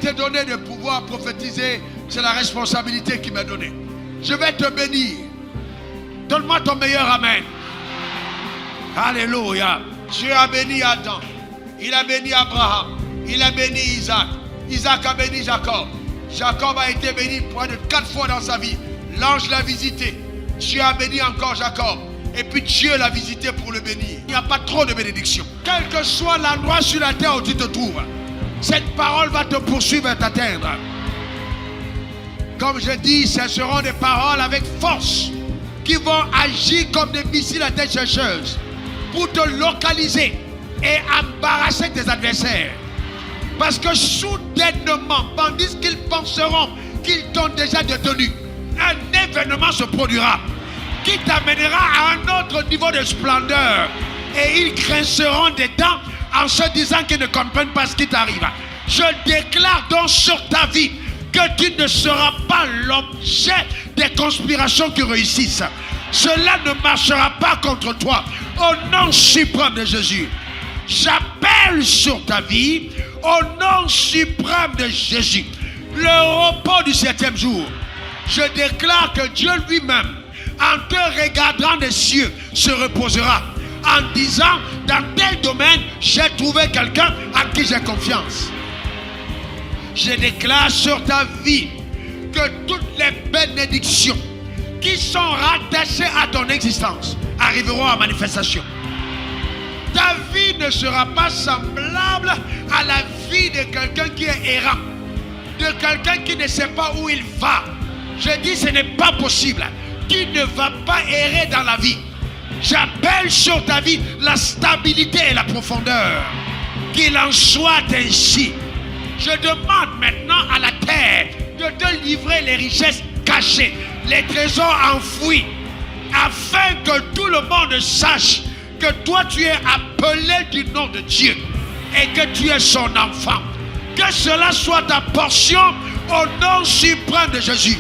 été donné de pouvoir prophétiser, c'est la responsabilité qui m'est donnée. Je vais te bénir. Donne-moi ton meilleur amen. Alléluia. Dieu a béni Adam. Il a béni Abraham. Il a béni Isaac. Isaac a béni Jacob. Jacob a été béni près de 4 fois dans sa vie. L'ange l'a visité. Dieu a béni encore Jacob. Et puis Dieu l'a visité pour le bénir. Il n'y a pas trop de bénédiction. Quel que soit l'endroit sur la terre où tu te trouves, cette parole va te poursuivre et t'atteindre. Comme je dis, ce seront des paroles avec force qui vont agir comme des missiles à tête chercheuse pour te localiser et embarrasser tes adversaires. Parce que soudainement, tandis qu'ils penseront qu'ils t'ont déjà détenu, un événement se produira qui t'amènera à un autre niveau de splendeur. Et ils grinceront des dents en se disant qu'ils ne comprennent pas ce qui t'arrive. Je déclare donc sur ta vie que tu ne seras pas l'objet des conspirations qui réussissent. Cela ne marchera pas contre toi. Au nom suprême de Jésus, j'appelle sur ta vie, au nom suprême de Jésus, le repos du 7e jour. Je déclare que Dieu lui-même, en te regardant des cieux, se reposera en disant, dans tel domaine, j'ai trouvé quelqu'un à qui j'ai confiance. Je déclare sur ta vie que toutes les bénédictions qui sont rattachées à ton existence arriveront à manifestation. Ta vie ne sera pas semblable à la vie de quelqu'un qui est errant, de quelqu'un qui ne sait pas où il va. Je dis, ce n'est pas possible. Tu ne vas pas errer dans la vie. J'appelle sur ta vie la stabilité et la profondeur. Qu'il en soit ainsi. Je demande maintenant à la terre de te livrer les richesses cachées, les trésors enfouis, afin que tout le monde sache que toi tu es appelé du nom de Dieu et que tu es son enfant. Que cela soit ta portion au nom suprême de Jésus.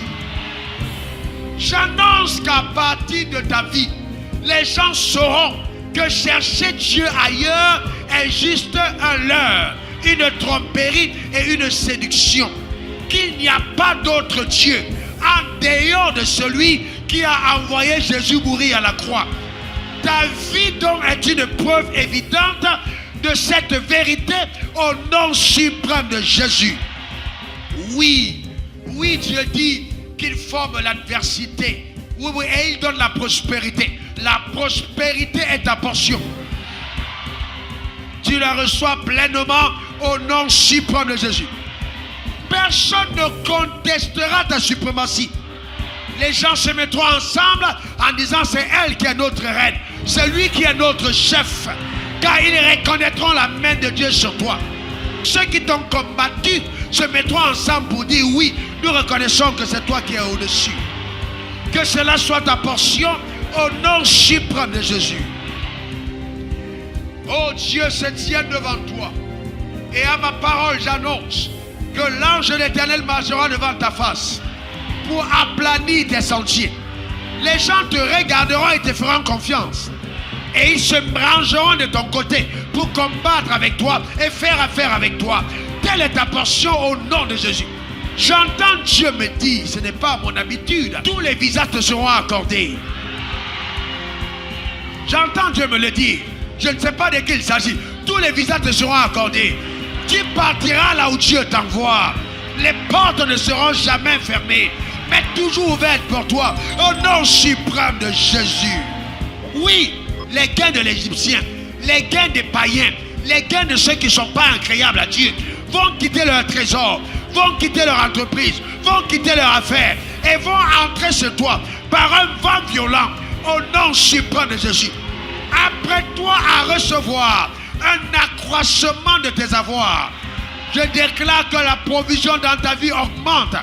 J'annonce qu'à partir de ta vie, les gens sauront que chercher Dieu ailleurs est juste un leurre, une tromperie et une séduction. Qu'il n'y a pas d'autre Dieu en dehors de celui qui a envoyé Jésus mourir à la croix. Ta vie donc est une preuve évidente de cette vérité au nom suprême de Jésus. Oui, oui, Dieu dit qu'il forme l'adversité. Oui, oui, et il donne la prospérité. La prospérité est ta portion. Tu la reçois pleinement au nom suprême de Jésus. Personne ne contestera ta suprématie. Les gens se mettront ensemble en disant c'est elle qui est notre reine. C'est lui qui est notre chef. Car ils reconnaîtront la main de Dieu sur toi. Ceux qui t'ont combattu se mettront ensemble pour dire oui, nous reconnaissons que c'est toi qui es au-dessus. Que cela soit ta portion au nom suprême de Jésus. Oh Dieu se tient devant toi. Et à ma parole j'annonce que l'ange de l'Éternel marchera devant ta face pour aplanir tes sentiers. Les gens te regarderont et te feront confiance. Et ils se rangeront de ton côté pour combattre avec toi et faire affaire avec toi. Telle est ta portion au nom de Jésus. J'entends Dieu me dire, ce n'est pas mon habitude, tous les visas te seront accordés. J'entends Dieu me le dire, je ne sais pas de qui il s'agit, tous les visas te seront accordés. Tu partiras là où Dieu t'envoie. Les portes ne seront jamais fermées, mais toujours ouvertes pour toi, au nom suprême de Jésus. Oui, les gains de l'Égyptien, les gains des païens, les gains de ceux qui ne sont pas incroyables à Dieu, vont quitter leur trésor, vont quitter leur entreprise, vont quitter leur affaire et vont entrer sur toi par un vent violent au nom suprême de Jésus. Apprête-toi à recevoir un accroissement de tes avoirs. Je déclare que la provision dans ta vie augmente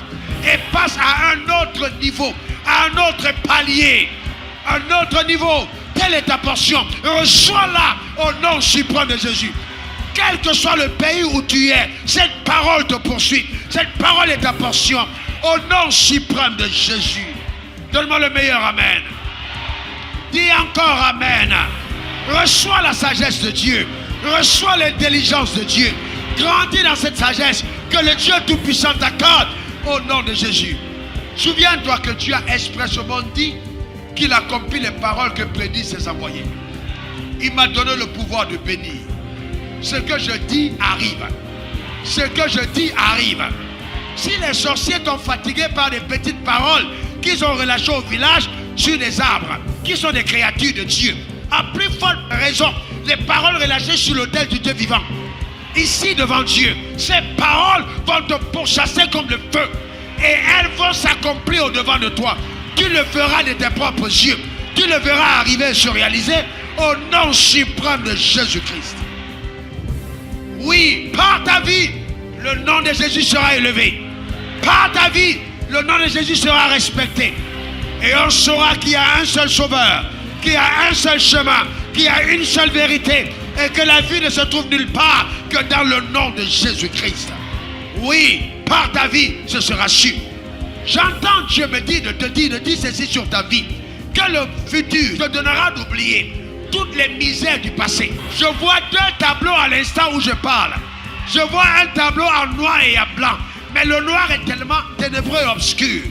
et passe à un autre niveau, à un autre palier, un autre niveau. Telle est ta portion. Reçois-la au nom suprême de Jésus. Quel que soit le pays où tu es, cette parole te poursuit. Cette parole est ta portion. Au nom suprême de Jésus. Donne-moi le meilleur amen. Dis encore amen. Reçois la sagesse de Dieu. Reçois l'intelligence de Dieu. Grandis dans cette sagesse. Que le Dieu Tout-Puissant t'accorde au nom de Jésus. Souviens-toi que Dieu a expressément dit qu'il accomplit les paroles que prédisent ses envoyés. Il m'a donné le pouvoir de bénir. Ce que je dis arrive. Ce que je dis arrive. Si les sorciers t'ont fatigué par des petites paroles qu'ils ont relâchées au village sur les arbres, qui sont des créatures de Dieu, à plus forte raison, les paroles relâchées sur l'autel du Dieu vivant, ici devant Dieu, ces paroles vont te pourchasser comme le feu et elles vont s'accomplir au-devant de toi. Tu le feras de tes propres yeux. Tu le verras arriver et se réaliser au nom suprême de Jésus-Christ. Oui, par ta vie, le nom de Jésus sera élevé. Par ta vie, le nom de Jésus sera respecté. Et on saura qu'il y a un seul sauveur, qu'il y a un seul chemin, qu'il y a une seule vérité et que la vie ne se trouve nulle part que dans le nom de Jésus-Christ. Oui, par ta vie, ce sera sûr. J'entends Dieu me dire de te dire, de dire ceci sur ta vie, que le futur te donnera d'oublier toutes les misères du passé. Je vois deux tableaux à l'instant où je parle. Je vois un tableau en noir et en blanc, mais le noir est tellement ténébreux et obscur.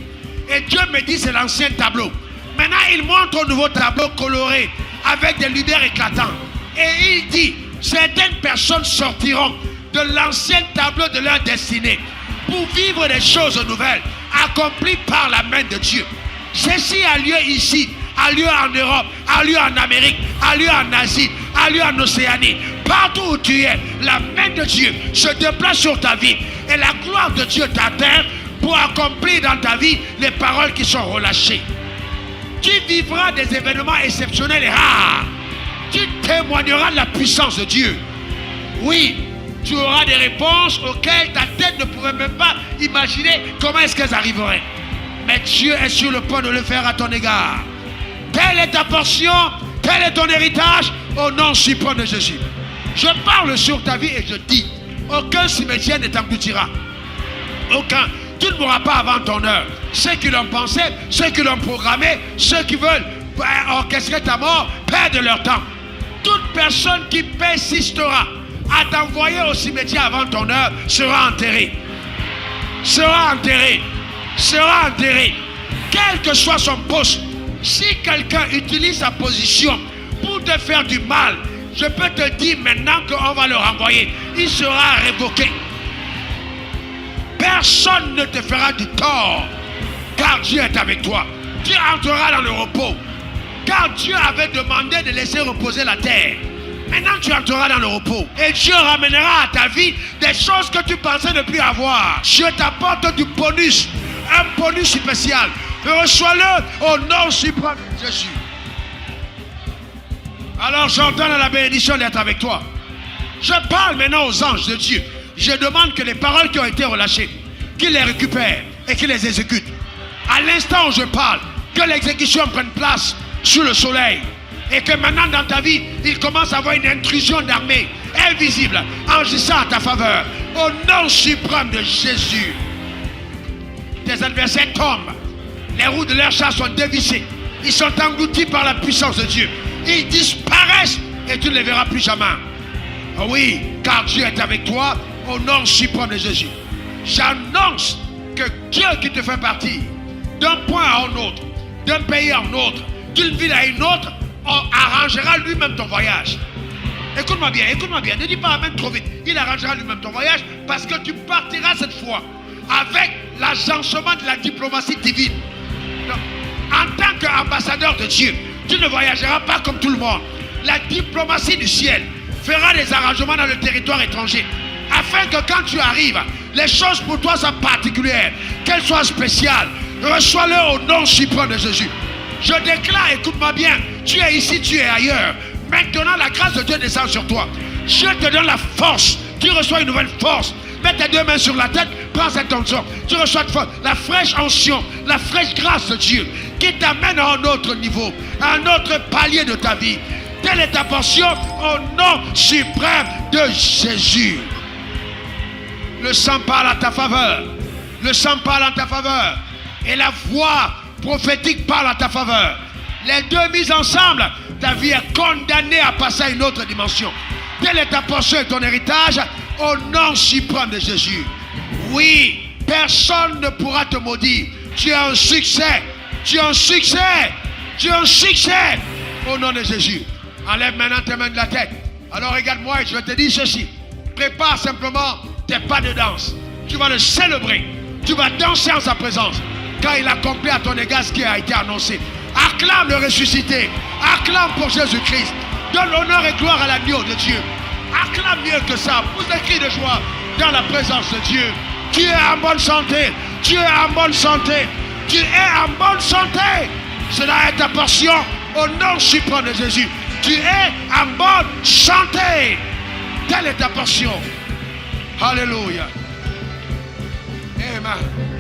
Et Dieu me dit c'est l'ancien tableau. Maintenant il montre un nouveau tableau coloré avec des lumières éclatantes. Et il dit, certaines personnes sortiront de l'ancien tableau de leur destinée pour vivre des choses nouvelles, accomplies par la main de Dieu. Ceci a lieu ici, a lieu en Europe, a lieu en Amérique, a lieu en Asie, a lieu en Océanie. Partout où tu es, la main de Dieu se déplace sur ta vie et la gloire de Dieu t'atteint pour accomplir dans ta vie les paroles qui sont relâchées. Tu vivras des événements exceptionnels et rares. Tu témoigneras de la puissance de Dieu. Oui, tu auras des réponses auxquelles ta tête ne pourrait même pas imaginer comment est-ce qu'elles arriveraient. Mais Dieu est sur le point de le faire à ton égard. Telle est ta portion, tel est ton héritage, au nom suprême de Jésus. Je parle sur ta vie et je dis, aucun cimetière ne t'engloutira. Aucun. Tu ne mourras pas avant ton heure. Ceux qui l'ont pensé, ceux qui l'ont programmé, ceux qui veulent orchestrer ta mort, perdent leur temps. Toute personne qui persistera à t'envoyer au cimetière avant ton heure sera enterrée. Sera enterrée. Sera enterrée. Quel que soit son poste, si quelqu'un utilise sa position pour te faire du mal, je peux te dire maintenant qu'on va le renvoyer. Il sera révoqué. Personne ne te fera du tort, car Dieu est avec toi. Tu entreras dans le repos, car Dieu avait demandé de laisser reposer la terre. Maintenant tu entreras dans le repos, et Dieu ramènera à ta vie des choses que tu pensais ne plus avoir. Dieu t'apporte du bonus, un bonus spécial. Reçois-le au nom suprême de Jésus. Alors j'ordonne à la bénédiction d'être avec toi. Je parle maintenant aux anges de Dieu. Je demande que les paroles qui ont été relâchées, qu'ils les récupèrent et qu'ils les exécutent. À l'instant où je parle, que l'exécution prenne place sous le soleil. Et que maintenant dans ta vie, il commence à avoir une intrusion d'armée invisible, agissant à ta faveur. Au nom suprême de Jésus. Tes adversaires tombent. Les roues de leurs chars sont dévissées. Ils sont engloutis par la puissance de Dieu. Ils disparaissent et tu ne les verras plus jamais. Oui, car Dieu est avec toi au nom suprême de Jésus. J'annonce que Dieu qui te fait partir d'un point à un autre, d'un pays à un autre, d'une ville à une autre, arrangera lui-même ton voyage. Écoute-moi bien, ne dis pas amen trop vite. Il arrangera lui-même ton voyage parce que tu partiras cette fois avec l'agencement de la diplomatie divine. Donc, en tant qu'ambassadeur de Dieu, tu ne voyageras pas comme tout le monde. La diplomatie du ciel fera des arrangements dans le territoire étranger afin que quand tu arrives, les choses pour toi soient particulières, qu'elles soient spéciales. Reçois-le au nom suprême de Jésus. Je déclare, écoute-moi bien, tu es ici, tu es ailleurs. Maintenant, la grâce de Dieu descend sur toi. Dieu te donne la force. Tu reçois une nouvelle force. Mets tes deux mains sur la tête, prends cette onction. Tu reçois la fraîche onction, la fraîche grâce de Dieu qui t'amène à un autre niveau, à un autre palier de ta vie. Telle est ta portion au nom suprême de Jésus. Le sang parle à ta faveur. Le sang parle en ta faveur. Et la voix prophétique parle à ta faveur. Les deux mises ensemble, ta vie est condamnée à passer à une autre dimension. Telle est ta portion et ton héritage au nom suprême de Jésus. Oui, personne ne pourra te maudire. Tu as un succès. Tu as un succès. Tu as un succès. Au nom de Jésus. Enlève maintenant tes mains de la tête. Alors regarde-moi et je vais te dire ceci. Prépare simplement tes pas de danse. Tu vas le célébrer. Tu vas danser en sa présence. Car il a accompli à ton égard ce qui a été annoncé. Acclame le ressuscité. Acclame pour Jésus-Christ. Donne l'honneur et gloire à l'agneau de Dieu. Acclame mieux que ça. Pousse des cris de joie dans la présence de Dieu. Tu es en bonne santé. Tu es en bonne santé. Tu es en bonne santé. Cela est ta portion au nom suprême de Jésus. Tu es en bonne santé. Telle est ta portion. Alléluia. Amen.